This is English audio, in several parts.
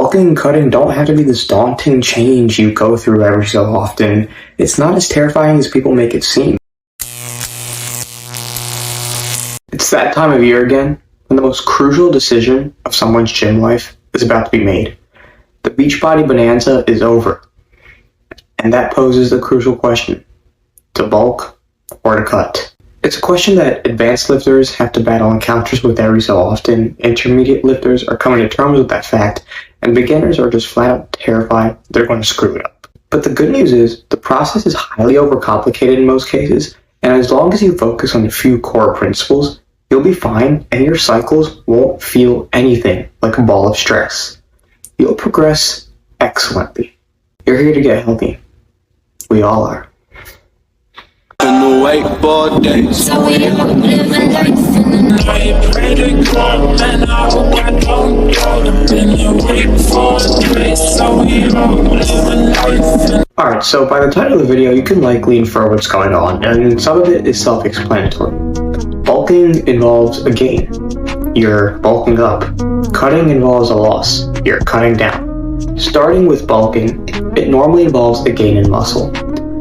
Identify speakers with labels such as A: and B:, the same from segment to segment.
A: Bulking and cutting don't have to be this daunting change you go through every so often. It's not as terrifying as people make it seem. It's that time of year again, when the most crucial decision of someone's gym life is about to be made. The Beachbody bonanza is over. And that poses a crucial question: to bulk or to cut? It's a question that advanced lifters have to battle encounters with every so often. Intermediate lifters are coming to terms with that fact, and beginners are just flat out terrified they're going to screw it up. But the good news is, the process is highly overcomplicated in most cases, and as long as you focus on a few core principles, you'll be fine and your cycles won't feel anything like a ball of stress. You'll progress excellently. You're here to get healthy. We all are.
B: In the wakeboard days, so we don't live a life in the night. Pray to God, and I hope I don't go. Been awake for days, so we don't live a life.
A: Alright, so by the title of the video, you can likely infer what's going on, and some of it is self-explanatory. Bulking involves a gain. You're bulking up. Cutting involves a loss. You're cutting down. Starting with bulking, it normally involves a gain in muscle.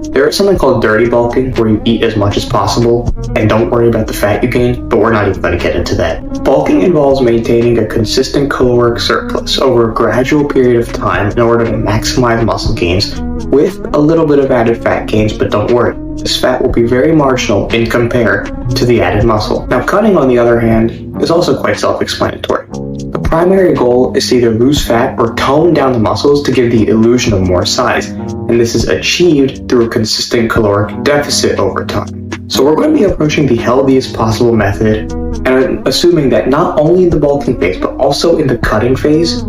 A: There is something called dirty bulking, where you eat as much as possible and don't worry about the fat you gain, but we're not even going to get into that. Bulking involves maintaining a consistent caloric surplus over a gradual period of time in order to maximize muscle gains with a little bit of added fat gains, but don't worry, this fat will be very marginal in compare to the added muscle. Now, cutting, on the other hand, is also quite self-explanatory. The primary goal is to either lose fat or tone down the muscles to give the illusion of more size, and this is achieved through a consistent caloric deficit over time. So we're going to be approaching the healthiest possible method, and assuming that not only in the bulking phase, but also in the cutting phase,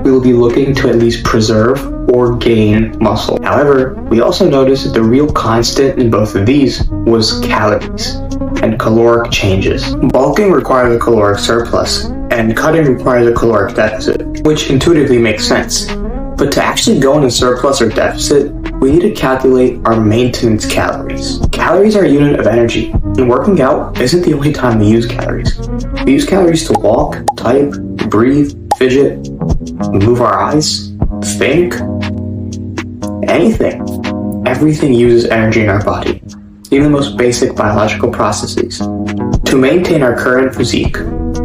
A: we will be looking to at least preserve or gain muscle. However, we also noticed that the real constant in both of these was calories and caloric changes. Bulking requires a caloric surplus, and cutting requires a caloric deficit, which intuitively makes sense. But to actually go in a surplus or deficit, we need to calculate our maintenance calories. Calories are a unit of energy, and working out isn't the only time we use calories. We use calories to walk, type, breathe, fidget, move our eyes, think, anything. Everything uses energy in our body, even the most basic biological processes. To maintain our current physique,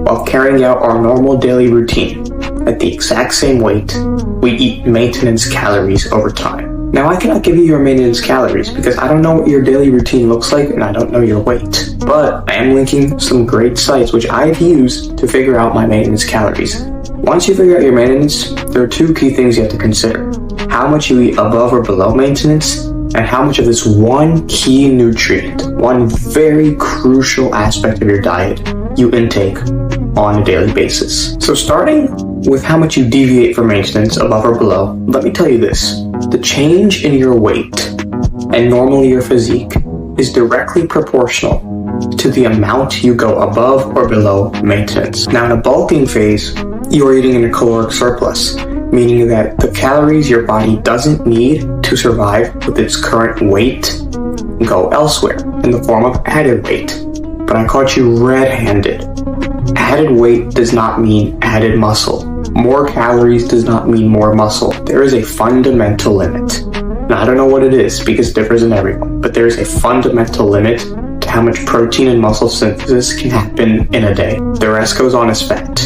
A: while carrying out our normal daily routine at the exact same weight, we eat maintenance calories over time. Now, I cannot give you your maintenance calories because I don't know what your daily routine looks like and I don't know your weight. But I am linking some great sites which I've used to figure out my maintenance calories. Once you figure out your maintenance, there are two key things you have to consider: how much you eat above or below maintenance, and how much of this one key nutrient, one very crucial aspect of your diet, you intake on a daily basis. So starting with how much you deviate from maintenance above or below, let me tell you this: the change in your weight, and normally your physique, is directly proportional to the amount you go above or below maintenance. Now, in a bulking phase, you're eating in a caloric surplus, meaning that the calories your body doesn't need to survive with its current weight go elsewhere in the form of added weight. But I caught you red-handed. Added weight does not mean added muscle. More calories does not mean more muscle. There is a fundamental limit. Now, I don't know what it is because it differs in everyone, but there is a fundamental limit to how much protein and muscle synthesis can happen in a day. The rest goes on as fat.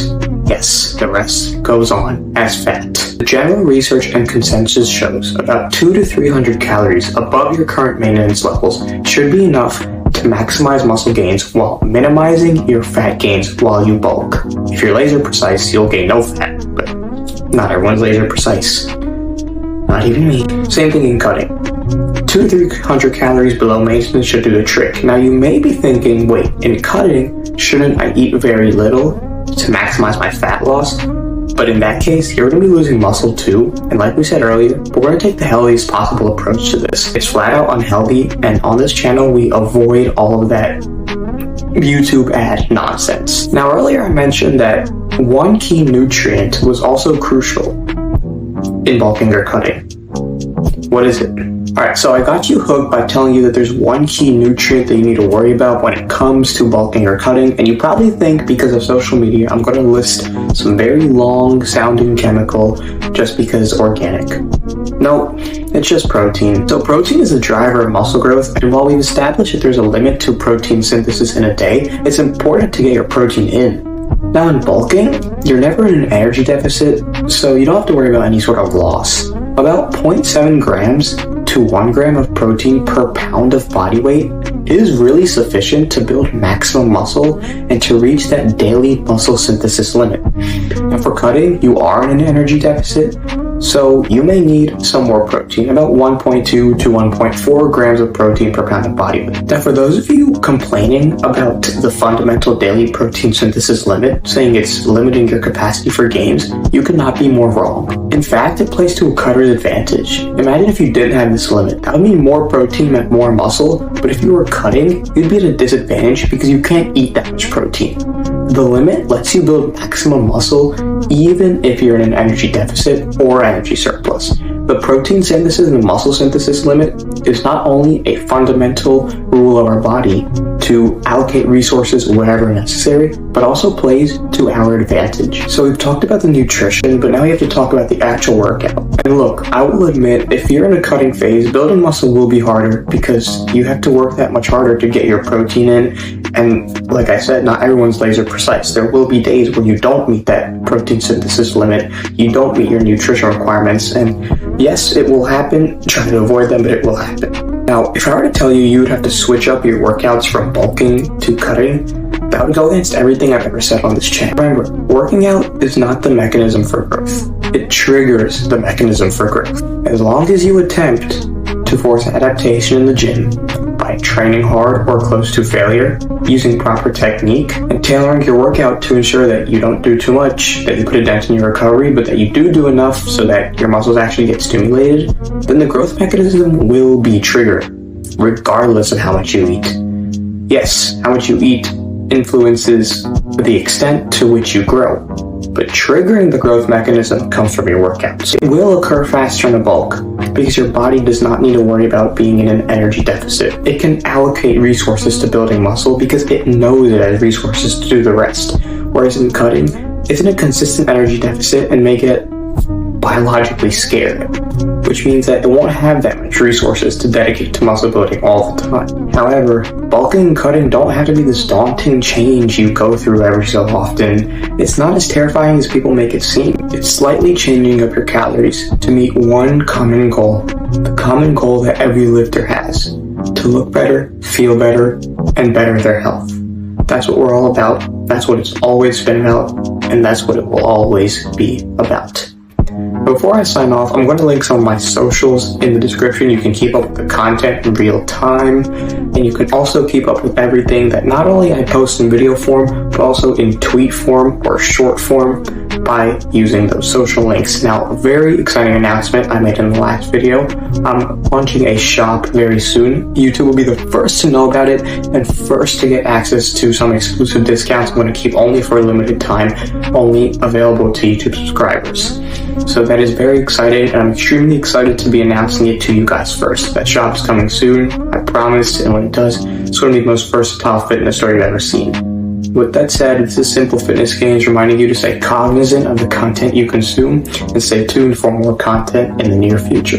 A: Yes, the rest goes on as fat. The general research and consensus shows about 200 to 300 calories above your current maintenance levels should be enough to maximize muscle gains while minimizing your fat gains while you bulk. If you're laser precise, you'll gain no fat, but not everyone's laser precise. Not even me. Same thing in cutting. 200 to 300 calories below maintenance should do the trick. Now, you may be thinking, wait, in cutting, shouldn't I eat very little to maximize my fat loss? But in that case, you're going to be losing muscle too, and like we said earlier, we're going to take the healthiest possible approach to this. It's flat out unhealthy, and on this channel, we avoid all of that YouTube ad nonsense. Now, earlier I mentioned that one key nutrient was also crucial in bulking or cutting. What is it? Alright, so I got you hooked by telling you that there's one key nutrient that you need to worry about when it comes to bulking or cutting, and you probably think because of social media I'm going to list some very long sounding chemical just because organic. No, it's just protein. So protein is a driver of muscle growth, and while we've established that there's a limit to protein synthesis in a day, it's important to get your protein in. Now in bulking, you're never in an energy deficit, so you don't have to worry about any sort of loss. About 0.7 grams to 1 gram of protein per pound of body weight is really sufficient to build maximum muscle and to reach that daily muscle synthesis limit. Now for cutting, you are in an energy deficit, so you may need some more protein, about 1.2 to 1.4 grams of protein per pound of body weight. Now for those of you complaining about the fundamental daily protein synthesis limit, saying it's limiting your capacity for gains, you could not be more wrong. In fact, it plays to a cutter's advantage. Imagine if you didn't have this limit. That would mean more protein meant more muscle, but if you were cutting, you'd be at a disadvantage because you can't eat that much protein. The limit lets you build maximum muscle even if you're in an energy deficit or energy surplus. The protein synthesis and the muscle synthesis limit is not only a fundamental rule of our body to allocate resources wherever necessary, but also plays to our advantage. So we've talked about the nutrition, but now we have to talk about the actual workout. And look, I will admit, if you're in a cutting phase, building muscle will be harder because you have to work that much harder to get your protein in. And like I said, not everyone's laser precise. There will be days where you don't meet that protein synthesis limit, you don't meet your nutrition requirements, and yes, it will happen. Try to avoid them, but it will happen. Now, if I were to tell you you would have to switch up your workouts from bulking to cutting, that would go against everything I've ever said on this channel. Remember, working out is not the mechanism for growth. It triggers the mechanism for growth. As long as you attempt to force adaptation in the gym by training hard or close to failure, using proper technique, and tailoring your workout to ensure that you don't do too much, that you put a dent in your recovery, but that you do enough so that your muscles actually get stimulated, then the growth mechanism will be triggered, regardless of how much you eat. Yes, how much you eat influences the extent to which you grow, but triggering the growth mechanism comes from your workouts. It will occur faster in a bulk because your body does not need to worry about being in an energy deficit. It can allocate resources to building muscle because it knows it has resources to do the rest. Whereas in cutting, it's in a consistent energy deficit and may get biologically scared, which means that it won't have that much resources to dedicate to muscle building all the time. However, bulking and cutting don't have to be this daunting change you go through every so often. It's not as terrifying as people make it seem. It's slightly changing up your calories to meet one common goal, the common goal that every lifter has, to look better, feel better, and better their health. That's what we're all about, that's what it's always been about, and that's what it will always be about. Before I sign off, I'm going to link some of my socials in the description. You can keep up with the content in real time, and you can also keep up with everything that not only I post in video form, but also in tweet form or short form by using those social links. Now, a very exciting announcement I made in the last video. I'm launching a shop very soon. YouTube will be the first to know about it and first to get access to some exclusive discounts I'm going to keep only for a limited time, only available to YouTube subscribers. So that is very exciting, and I'm extremely excited to be announcing it to you guys first. That shop's coming soon, I promise, and when it does, it's going to be the most versatile fitness store you've ever seen. With that said, this is Simple Fitness Gains reminding you to stay cognizant of the content you consume and stay tuned for more content in the near future.